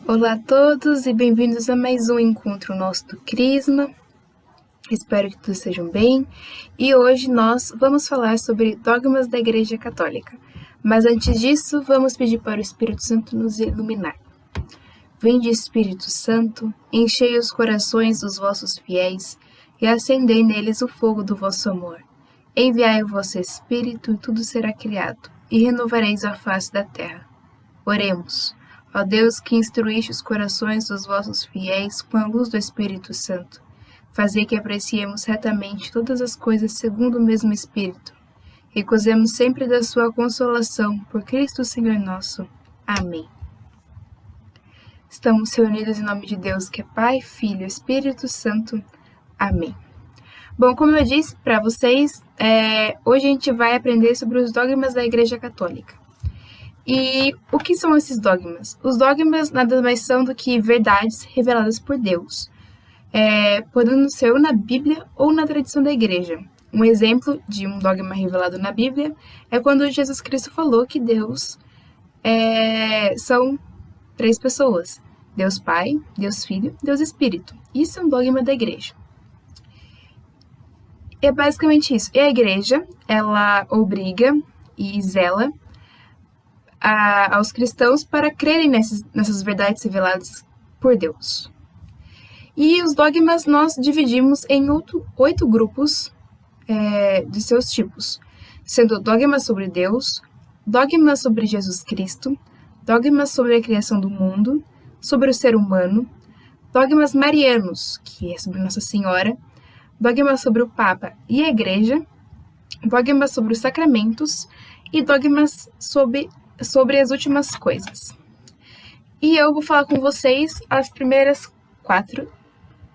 Olá a todos e bem-vindos a mais um encontro nosso do Crisma. Espero que todos estejam bem. E hoje nós vamos falar sobre dogmas da Igreja Católica. Mas antes disso, vamos pedir para o Espírito Santo nos iluminar. Vinde, Espírito Santo, enchei os corações dos vossos fiéis e acendei neles o fogo do vosso amor. Enviai o vosso Espírito e tudo será criado, e renovareis a face da terra. Oremos. Ó Deus, que instruíste os corações dos vossos fiéis com a luz do Espírito Santo, fazei que apreciemos retamente todas as coisas segundo o mesmo Espírito, e gozemos sempre da sua consolação, por Cristo Senhor nosso. Amém. Estamos reunidos em nome de Deus, que é Pai, Filho e Espírito Santo. Amém. Bom, como eu disse para vocês, hoje a gente vai aprender sobre os dogmas da Igreja Católica. E o que são esses dogmas? Os dogmas nada mais são do que verdades reveladas por Deus, podendo ser ou na Bíblia ou na tradição da Igreja. Um exemplo de um dogma revelado na Bíblia é quando Jesus Cristo falou que Deus são 3 pessoas: Deus Pai, Deus Filho, Deus Espírito. Isso é um dogma da Igreja. É basicamente isso. E a Igreja, ela obriga e zela aos cristãos para crerem nessas verdades reveladas por Deus. E os dogmas nós dividimos em 8 grupos de seus tipos, sendo dogmas sobre Deus, dogmas sobre Jesus Cristo, dogmas sobre a criação do mundo, sobre o ser humano, dogmas marianos, que é sobre Nossa Senhora, dogmas sobre o Papa e a Igreja, dogmas sobre os sacramentos e dogmas sobre as últimas coisas. E eu vou falar com vocês as primeiras 4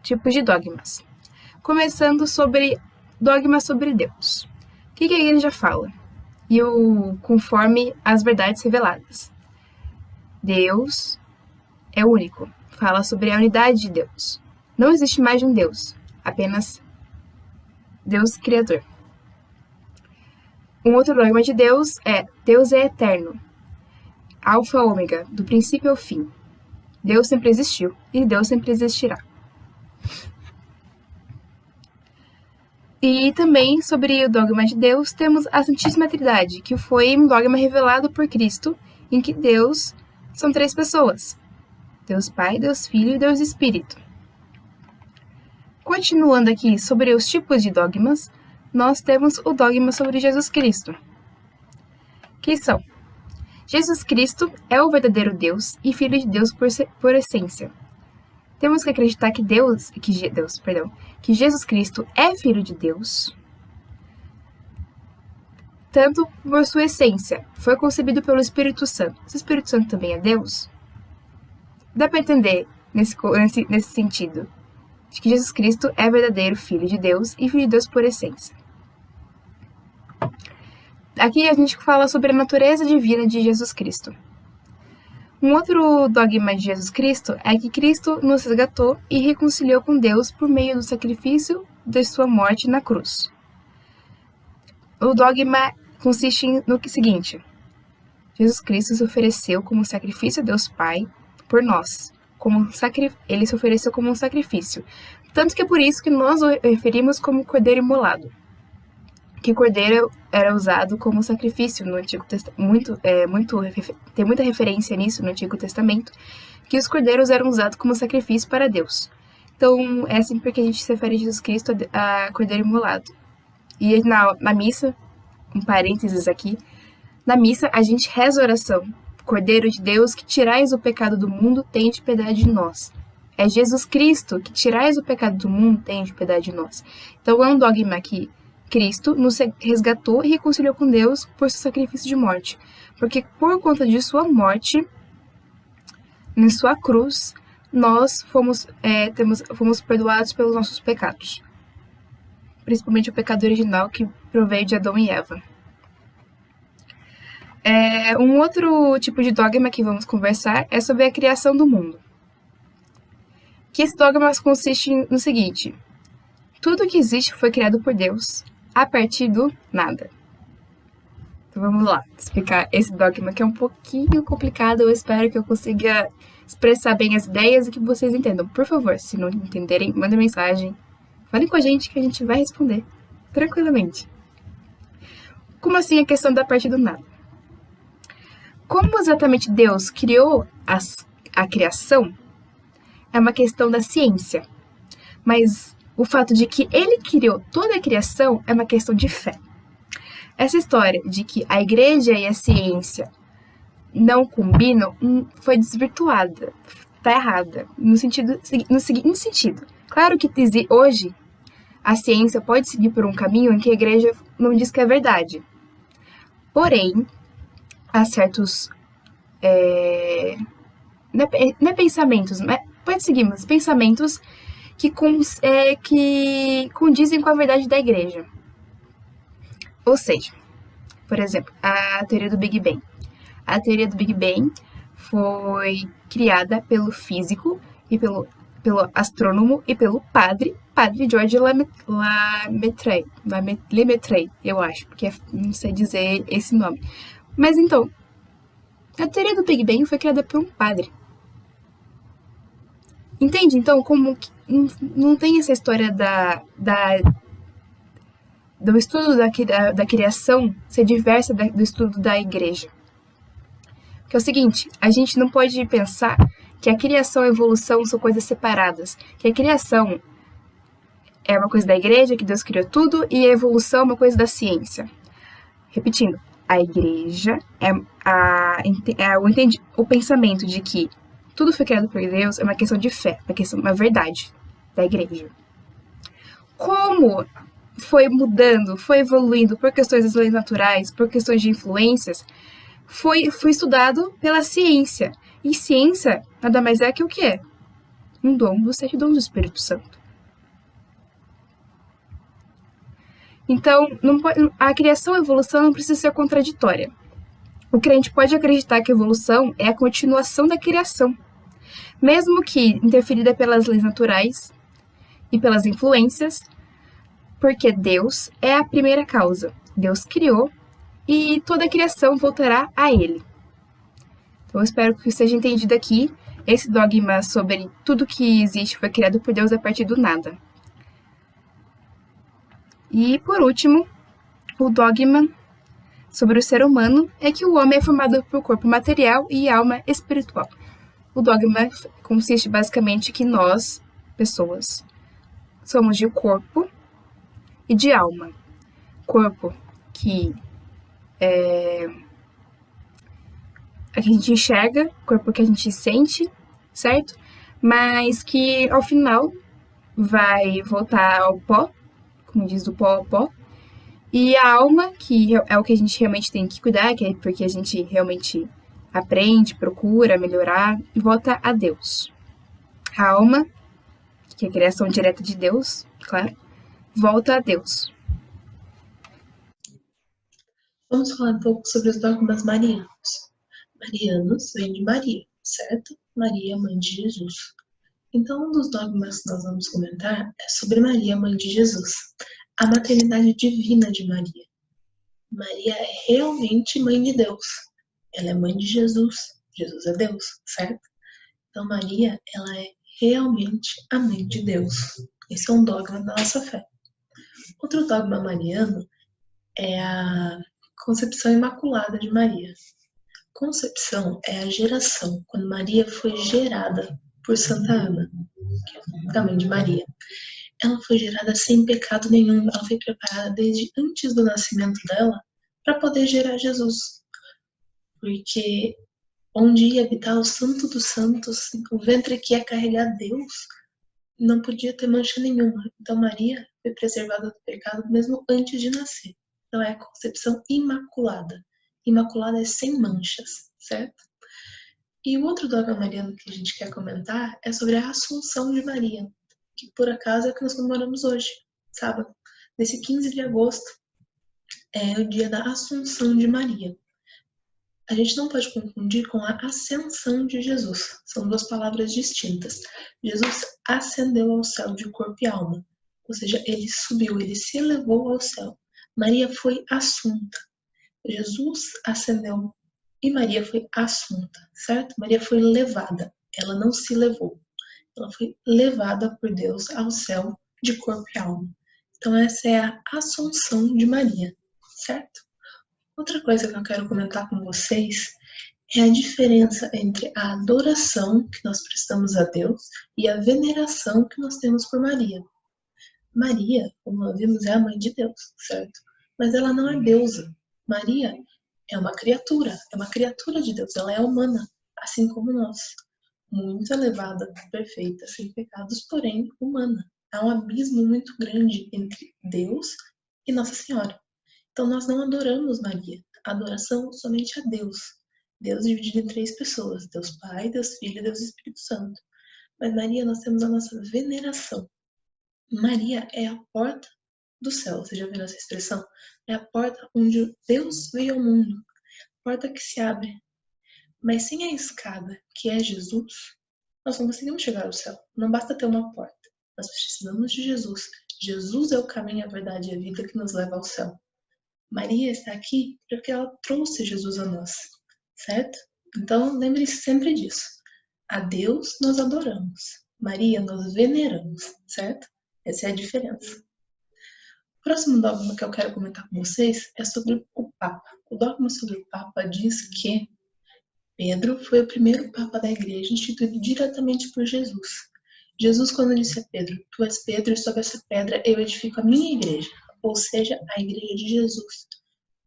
tipos de dogmas. Começando sobre dogmas sobre Deus. O que a Igreja fala? Conforme as verdades reveladas. Deus é único. Fala sobre a unidade de Deus. Não existe mais de um Deus, apenas Deus Criador. Um outro dogma de Deus é eterno. Alfa Ômega, do princípio ao fim. Deus sempre existiu e Deus sempre existirá. E também sobre o dogma de Deus temos a Santíssima Trindade, que foi um dogma revelado por Cristo, em que Deus são 3 pessoas: Deus Pai, Deus Filho e Deus Espírito. Continuando aqui sobre os tipos de dogmas, nós temos o dogma sobre Jesus Cristo, que são: Jesus Cristo é o verdadeiro Deus e Filho de Deus por essência. Temos que acreditar que Jesus Cristo é Filho de Deus, tanto por sua essência. Foi concebido pelo Espírito Santo. Se o Espírito Santo também é Deus, dá para entender nesse sentido, de que Jesus Cristo é verdadeiro Filho de Deus e Filho de Deus por essência. Aqui a gente fala sobre a natureza divina de Jesus Cristo. Um outro dogma de Jesus Cristo é que Cristo nos resgatou e reconciliou com Deus por meio do sacrifício de sua morte na cruz. O dogma consiste no seguinte: Jesus Cristo se ofereceu como sacrifício a Deus Pai por nós. Ele se ofereceu como um sacrifício. Tanto que é por isso que nós o referimos como Cordeiro Imolado. Que cordeiro era usado como sacrifício no Antigo Testamento. Tem muita referência nisso no Antigo Testamento, que os cordeiros eram usados como sacrifício para Deus. Então, é assim porque a gente se refere a Jesus Cristo a Cordeiro Imolado. E na missa, um parênteses aqui, na missa a gente reza a oração: Cordeiro de Deus, que tirais o pecado do mundo, tende piedade de nós. É Jesus Cristo que tirais o pecado do mundo, tende piedade de nós. Então, é um dogma aqui. Cristo nos resgatou e reconciliou com Deus por seu sacrifício de morte. Porque por conta de sua morte, em sua cruz, nós fomos perdoados pelos nossos pecados. Principalmente o pecado original que proveio de Adão e Eva. Um outro tipo de dogma que vamos conversar é sobre a criação do mundo. Que esse dogma consiste no seguinte: tudo que existe foi criado por Deus, a partir do nada. Então vamos lá, explicar esse dogma que é um pouquinho complicado. Eu espero que eu consiga expressar bem as ideias e que vocês entendam. Por favor, se não entenderem, mandem mensagem. Falem com a gente que a gente vai responder tranquilamente. Como assim a questão da parte do nada? Como exatamente Deus criou a criação é uma questão da ciência. Mas o fato de que ele criou toda a criação é uma questão de fé. Essa história de que a igreja e a ciência não combinam foi desvirtuada, está errada, no seguinte sentido. Claro que hoje a ciência pode seguir por um caminho em que a igreja não diz que é verdade. Porém, há certos não é pensamentos, mas pode seguir, mas pensamentos que condizem com a verdade da igreja. Ou seja, por exemplo, a teoria do Big Bang. A teoria do Big Bang foi criada pelo físico e pelo astrônomo e pelo padre George Lemaitre, eu acho, porque não sei dizer esse nome. Mas então, a teoria do Big Bang foi criada por um padre. Entende? Então, como que não tem essa história do estudo da criação ser diversa do estudo da igreja. Que é o seguinte, a gente não pode pensar que a criação e a evolução são coisas separadas. Que a criação é uma coisa da igreja, que Deus criou tudo, e a evolução é uma coisa da ciência. Repetindo, a igreja o pensamento de que tudo foi criado por Deus é uma questão de fé, uma verdade da igreja. Como foi mudando, foi evoluindo por questões das leis naturais, por questões de influências, foi estudado pela ciência. E ciência nada mais é que o que é? Um dom dos 7 dons do Espírito Santo. Então, a criação e a evolução não precisa ser contraditória. O crente pode acreditar que a evolução é a continuação da criação, mesmo que interferida pelas leis naturais e pelas influências, porque Deus é a primeira causa. Deus criou e toda a criação voltará a Ele. Então, eu espero que seja entendido aqui esse dogma sobre tudo que existe foi criado por Deus a partir do nada. E, por último, o dogma sobre o ser humano é que o homem é formado por corpo material e alma espiritual. O dogma consiste basicamente que nós, pessoas, somos de corpo e de alma. Corpo que a gente enxerga, corpo que a gente sente, certo? Mas que ao final vai voltar ao pó, como diz, do pó ao pó. E a alma, que é o que a gente realmente tem que cuidar, que é porque a gente realmente aprende, procura melhorar e volta a Deus. A alma, que é a criação direta de Deus, claro, volta a Deus. Vamos falar um pouco sobre os dogmas marianos. Marianos vem de Maria, certo? Maria, mãe de Jesus. Então, um dos dogmas que nós vamos comentar é sobre Maria, mãe de Jesus. A maternidade divina de Maria. Maria é realmente mãe de Deus. Ela é mãe de Jesus. Jesus é Deus, certo? Então, Maria, ela é realmente a mãe de Deus. Esse é um dogma da nossa fé. Outro dogma mariano é a concepção imaculada de Maria. Concepção é a geração, quando Maria foi gerada por Santa Ana, que é a mãe de Maria. Ela foi gerada sem pecado nenhum, ela foi preparada desde antes do nascimento dela para poder gerar Jesus. Porque onde ia habitar o Santo dos Santos, o ventre que ia carregar Deus, não podia ter mancha nenhuma. Então Maria foi preservada do pecado mesmo antes de nascer. Então é a concepção imaculada. Imaculada é sem manchas, certo? E o outro dogma mariano que a gente quer comentar é sobre a Assunção de Maria, que por acaso é o que nós comemoramos hoje, sábado. Nesse 15 de agosto é o dia da Assunção de Maria. A gente não pode confundir com a ascensão de Jesus. São duas palavras distintas. Jesus ascendeu ao céu de corpo e alma. Ou seja, ele subiu, ele se elevou ao céu. Maria foi assunta. Jesus ascendeu e Maria foi assunta, certo? Maria foi levada, ela não se levou. Ela foi levada por Deus ao céu de corpo e alma. Então essa é a assunção de Maria, certo? Outra coisa que eu quero comentar com vocês é a diferença entre a adoração que nós prestamos a Deus e a veneração que nós temos por Maria. Maria, como nós vimos, é a mãe de Deus, certo? Mas ela não é deusa. Maria é uma criatura de Deus, ela é humana, assim como nós. Muito elevada, perfeita, sem pecados, porém humana. Há um abismo muito grande entre Deus e Nossa Senhora. Então nós não adoramos Maria, adoração somente a Deus. Deus dividido em 3 pessoas, Deus Pai, Deus Filho e Deus Espírito Santo. Mas Maria, nós temos a nossa veneração. Maria é a porta do céu, você já viu essa expressão? É a porta onde Deus veio ao mundo, porta que se abre. Mas sem a escada, que é Jesus, nós não conseguimos chegar ao céu. Não basta ter uma porta, nós precisamos de Jesus. Jesus é o caminho, a verdade e a vida que nos leva ao céu. Maria está aqui porque ela trouxe Jesus a nós, certo? Então lembre-se sempre disso. A Deus nós adoramos, Maria nós veneramos, certo? Essa é a diferença. O próximo dogma que eu quero comentar com vocês é sobre o Papa. O dogma sobre o Papa diz que Pedro foi o primeiro Papa da Igreja instituído diretamente por Jesus. Jesus, quando disse a Pedro, tu és Pedro e sobre essa pedra eu edifico a minha igreja, ou seja, a igreja de Jesus.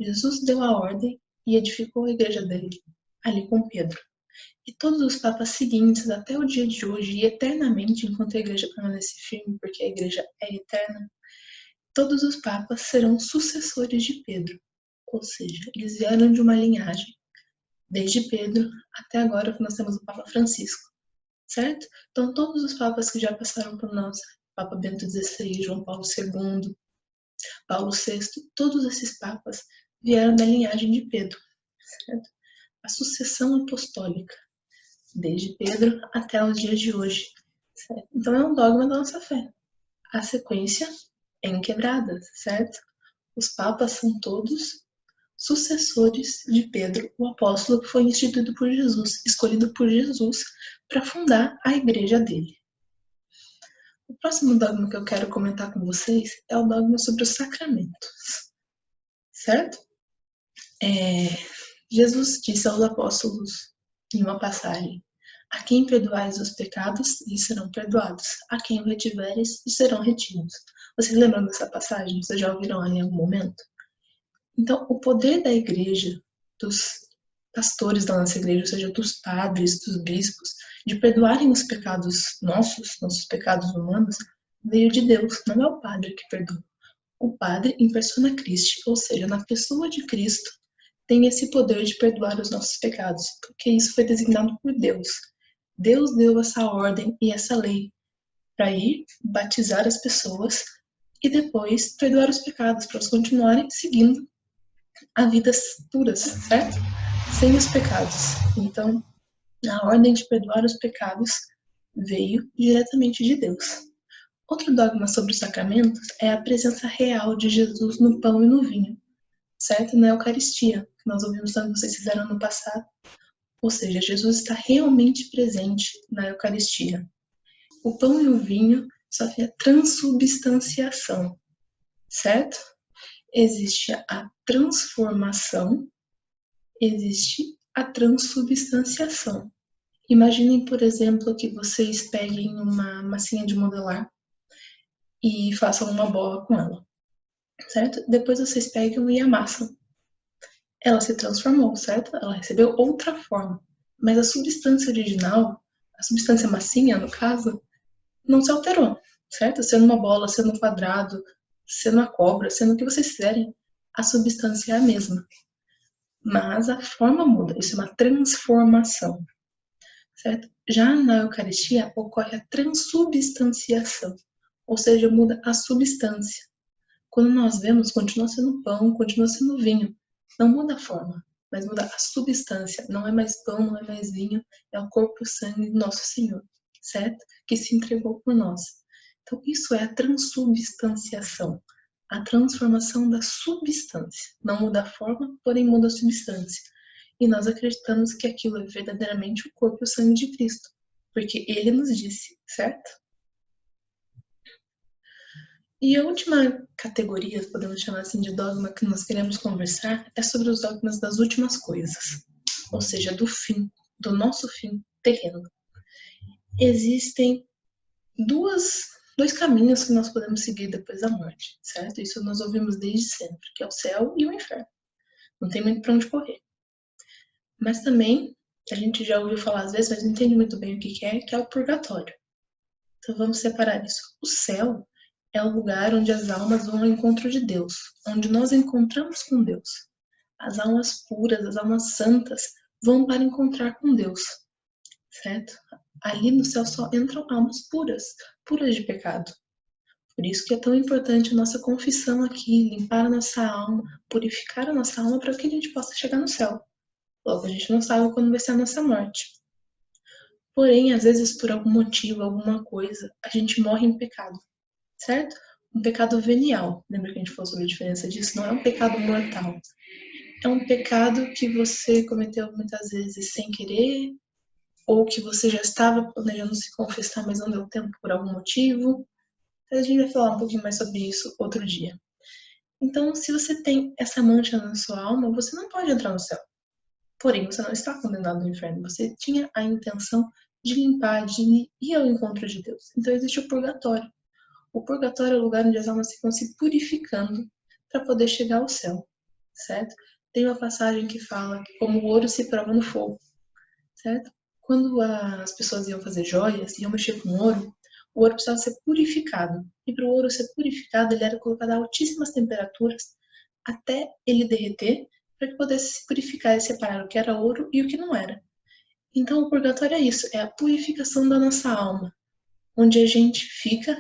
Jesus deu a ordem e edificou a igreja dele, ali com Pedro. E todos os papas seguintes, até o dia de hoje e eternamente, enquanto a igreja permanece firme, porque a igreja é eterna, todos os papas serão sucessores de Pedro. Ou seja, eles vieram de uma linhagem, desde Pedro até agora que nós temos o Papa Francisco, certo? Então todos os papas que já passaram por nós, Papa Bento XVI, João Paulo II, Paulo VI, todos esses papas vieram da linhagem de Pedro, certo? A sucessão apostólica, desde Pedro até os dias de hoje, certo? Então é um dogma da nossa fé. A sequência é inquebrada, certo? Os papas são todos sucessores de Pedro, o apóstolo que foi instituído por Jesus, escolhido por Jesus para fundar a igreja dele. O próximo dogma que eu quero comentar com vocês é o dogma sobre os sacramentos, certo? Jesus disse aos apóstolos em uma passagem: a quem perdoares os pecados, lhes serão perdoados. A quem o retiveres, lhes serão retidos. Vocês lembram dessa passagem? Vocês já ouviram ela em algum momento? Então, o poder da igreja, dos pastores da nossa igreja, ou seja, dos padres, dos bispos, de perdoarem os pecados nossos pecados humanos, veio de Deus, não é o padre que perdoa. O padre em persona Christi, ou seja, na pessoa de Cristo, tem esse poder de perdoar os nossos pecados, porque isso foi designado por Deus. Deus deu essa ordem e essa lei para ir batizar as pessoas e depois perdoar os pecados, para elas continuarem seguindo a vidas puras, certo? Sem os pecados. Então, a ordem de perdoar os pecados veio diretamente de Deus. Outro dogma sobre os sacramentos é a presença real de Jesus no pão e no vinho, certo? Na Eucaristia, que nós ouvimos tanto que vocês fizeram no passado. Ou seja, Jesus está realmente presente na Eucaristia. O pão e o vinho sofrem a transubstanciação, certo? Existe a transformação, existe a transubstanciação. Imaginem, por exemplo, que vocês peguem uma massinha de modelar e façam uma bola com ela, certo? Depois vocês pegam e amassam. Ela se transformou, certo? Ela recebeu outra forma. Mas a substância original, a substância massinha, no caso, não se alterou, certo? Sendo uma bola, sendo um quadrado, sendo uma cobra, sendo o que vocês fizerem, a substância é a mesma. Mas a forma muda, isso é uma transformação, certo? Já na Eucaristia ocorre a transubstanciação, ou seja, muda a substância. Quando nós vemos, continua sendo pão, continua sendo vinho, não muda a forma, mas muda a substância. Não é mais pão, não é mais vinho, é o corpo e o sangue do nosso Senhor, certo? Que se entregou por nós. Então, isso é a transubstanciação. a transformação da substância. Não muda a forma, porém muda a substância. E nós acreditamos que aquilo é verdadeiramente o corpo e o sangue de Cristo, porque Ele nos disse, certo? E a última categoria, podemos chamar assim, de dogma que nós queremos conversar é sobre os dogmas das últimas coisas, ou seja, do fim, do nosso fim terreno. Existem dois caminhos que nós podemos seguir depois da morte, certo? Isso nós ouvimos desde sempre, que é o céu e o inferno. Não tem muito para onde correr. Mas também, a gente já ouviu falar às vezes, mas não entende muito bem o que é o purgatório. Então vamos separar isso. O céu é o lugar onde as almas vão ao encontro de Deus, onde nós encontramos com Deus. As almas puras, as almas santas vão para encontrar com Deus, certo? Ali no céu só entram almas puras, puras de pecado. Por isso que é tão importante a nossa confissão aqui, limpar a nossa alma, purificar a nossa alma para que a gente possa chegar no céu. Logo, a gente não sabe quando vai ser a nossa morte. Porém, às vezes, por algum motivo, alguma coisa, a gente morre em pecado, certo? Um pecado venial. Lembra que a gente falou sobre a diferença disso? Não é um pecado mortal. É um pecado que você cometeu muitas vezes sem querer, ou que você já estava planejando se confessar, mas não deu tempo por algum motivo. A gente vai falar um pouquinho mais sobre isso outro dia. Então, se você tem essa mancha na sua alma, você não pode entrar no céu. Porém, você não está condenado ao inferno. Você tinha a intenção de limpar, de ir ao encontro de Deus. Então, existe o purgatório. O purgatório é o lugar onde as almas ficam se purificando para poder chegar ao céu, certo? Tem uma passagem que fala que como o ouro se prova no fogo, certo? Quando as pessoas iam fazer joias, iam mexer com o ouro precisava ser purificado. E para o ouro ser purificado, ele era colocado a altíssimas temperaturas até ele derreter, para que pudesse se purificar e separar o que era ouro e o que não era. Então, o purgatório é isso, é a purificação da nossa alma, onde a gente fica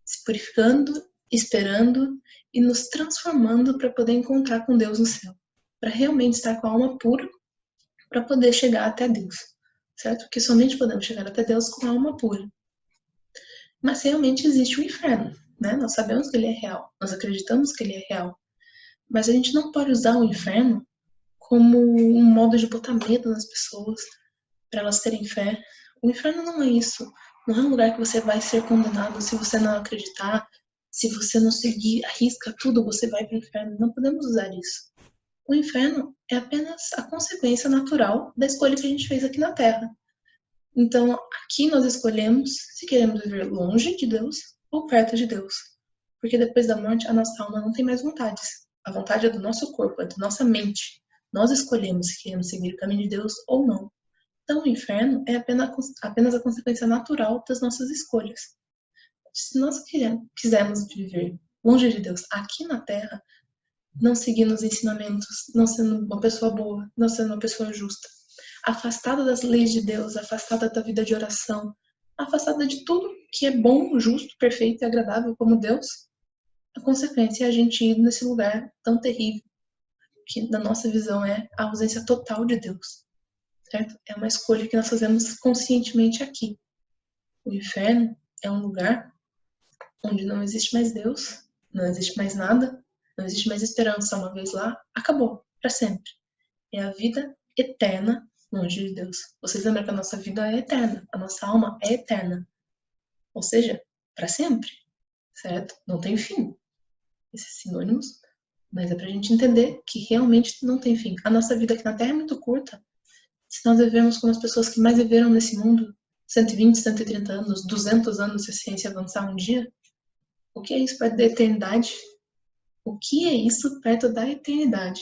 se purificando, esperando e nos transformando para poder encontrar com Deus no céu, para realmente estar com a alma pura, para poder chegar até Deus, certo? Porque somente podemos chegar até Deus com a alma pura. Mas realmente existe o inferno, né? Nós sabemos que ele é real, nós acreditamos que ele é real, mas a gente não pode usar o inferno como um modo de botar medo nas pessoas, para elas terem fé. O inferno não é isso. Não é um lugar que você vai ser condenado se você não acreditar, se você não seguir, arrisca tudo, você vai para o inferno. Não podemos usar isso. O inferno é apenas a consequência natural da escolha que a gente fez aqui na Terra. Então, aqui nós escolhemos se queremos viver longe de Deus ou perto de Deus. Porque depois da morte, a nossa alma não tem mais vontades. A vontade é do nosso corpo, é da nossa mente. Nós escolhemos se queremos seguir o caminho de Deus ou não. Então, o inferno é apenas a consequência natural das nossas escolhas. Se nós quisermos viver longe de Deus aqui na Terra, não seguindo os ensinamentos, não sendo uma pessoa boa, não sendo uma pessoa justa, afastada das leis de Deus, afastada da vida de oração, afastada de tudo que é bom, justo, perfeito e agradável como Deus, a consequência é a gente ir nesse lugar tão terrível, que na nossa visão é a ausência total de Deus. Certo? É uma escolha que nós fazemos conscientemente aqui. O inferno é um lugar onde não existe mais Deus, não existe mais nada, não existe mais esperança. Uma vez lá, acabou, para sempre. É a vida eterna longe de Deus. Vocês lembram que a nossa vida é eterna, a nossa alma é eterna. Ou seja, para sempre, certo? Não tem fim. Esses sinônimos, mas é para a gente entender que realmente não tem fim. A nossa vida aqui na Terra é muito curta. Se nós vivemos como as pessoas que mais viveram nesse mundo, 120, 130 anos, 200 anos se a ciência avançar um dia, o que é isso perto da eternidade? O que é isso perto da eternidade?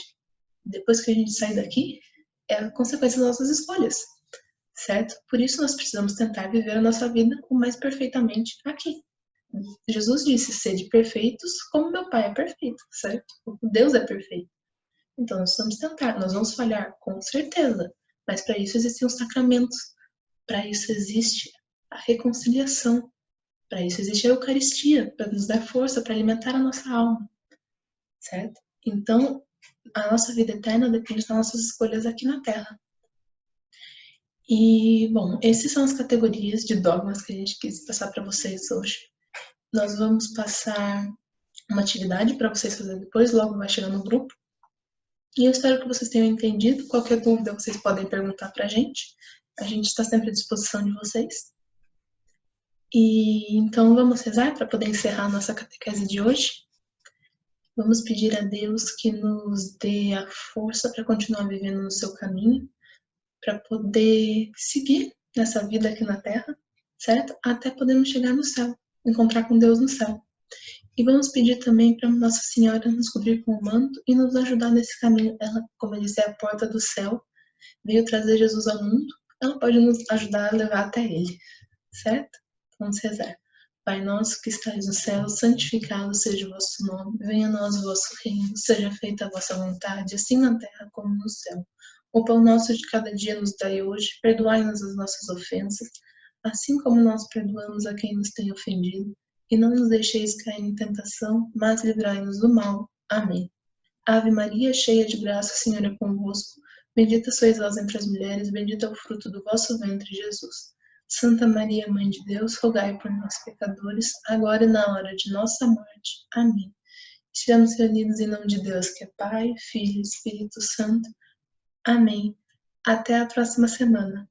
Depois que a gente sair daqui, é a consequência das nossas escolhas, certo? Por isso nós precisamos tentar viver a nossa vida o mais perfeitamente aqui. Jesus disse, sede perfeitos como meu Pai é perfeito, certo? Deus é perfeito. Então nós vamos tentar, nós vamos falhar, com certeza. Mas para isso existem os sacramentos, para isso existe a reconciliação, para isso existe a Eucaristia, para nos dar força, para alimentar a nossa alma, certo? Então, a nossa vida eterna depende das nossas escolhas aqui na Terra. E, bom, essas são as categorias de dogmas que a gente quis passar para vocês hoje. Nós vamos passar uma atividade para vocês fazerem depois, logo vai chegar no grupo. E eu espero que vocês tenham entendido. Qualquer dúvida vocês podem perguntar para a gente. A gente está sempre à disposição de vocês. E então vamos rezar para poder encerrar a nossa catequese de hoje. Vamos pedir a Deus que nos dê a força para continuar vivendo no seu caminho, para poder seguir nessa vida aqui na Terra, certo? Até podermos chegar no céu, encontrar com Deus no céu. E vamos pedir também para Nossa Senhora nos cobrir com o manto e nos ajudar nesse caminho. Ela, como eu disse, é a porta do céu, veio trazer Jesus ao mundo, ela pode nos ajudar a levar até Ele, certo? Vamos rezar. Pai nosso que estais no céu, santificado seja o vosso nome, venha a nós o vosso reino, seja feita a vossa vontade, assim na terra como no céu. O pão nosso de cada dia nos dai hoje, perdoai-nos as nossas ofensas, assim como nós perdoamos a quem nos tem ofendido, e não nos deixeis cair em tentação, mas livrai-nos do mal. Amém. Ave Maria, cheia de graça, o Senhor é convosco. Bendita sois vós entre as mulheres, bendito é o fruto do vosso ventre, Jesus. Santa Maria, Mãe de Deus, rogai por nós, pecadores, agora e na hora de nossa morte. Amém. Estivemos reunidos em nome de Deus, que é Pai, Filho e Espírito Santo. Amém. Até a próxima semana.